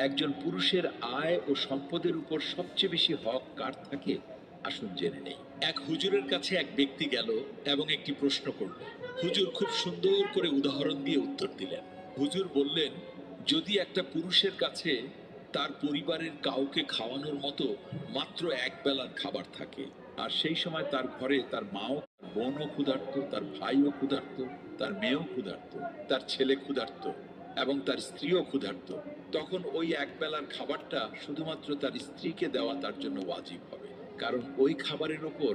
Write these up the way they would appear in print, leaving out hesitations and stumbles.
একজন পুরুষের আয় ও সম্পদের উপর সবচেয়ে বেশি হক কার থাকে, আসুন জেনে নেই। এক হুজুরের কাছে এক ব্যক্তি গেল এবং একটি প্রশ্ন করল। হুজুর খুব সুন্দর করে উদাহরণ দিয়ে উত্তর দিলেন। হুজুর বললেন, যদি একটা পুরুষের কাছে তার পরিবারের কাউকে খাওয়ানোর মতো মাত্র এক বেলার খাবার থাকে, আর সেই সময় তার ঘরে তার মাও, বোনও ক্ষুধার্ত, তার ভাইও ক্ষুধার্ত, তার মেয়েও ক্ষুধার্ত, তার ছেলে ক্ষুধার্ত এবং তার স্ত্রীও ক্ষুধার্ত, তখন ওই এক বেলার খাবারটা শুধুমাত্র তার স্ত্রীকে দেওয়া তার জন্য ওয়াজিব হবে, কারণ ওই খাবারের ওপর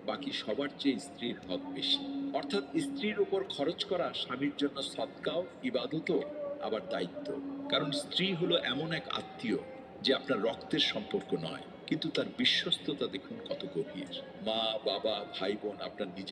বাকি সবার চেয়ে স্ত্রীর হক বেশি। অর্থাৎ স্ত্রীর উপর খরচ করা স্বামীর জন্য সদকাও, ইবাদতও, আবার দায়িত্ব। কারণ স্ত্রী হলো এমন এক আত্মীয় যে আপনার রক্তের সম্পর্ক নয়, কিন্তু তার বিশ্বস্ততা দেখুন কত গভীর। মা, বাবা, ভাই বোন আপনার নিজের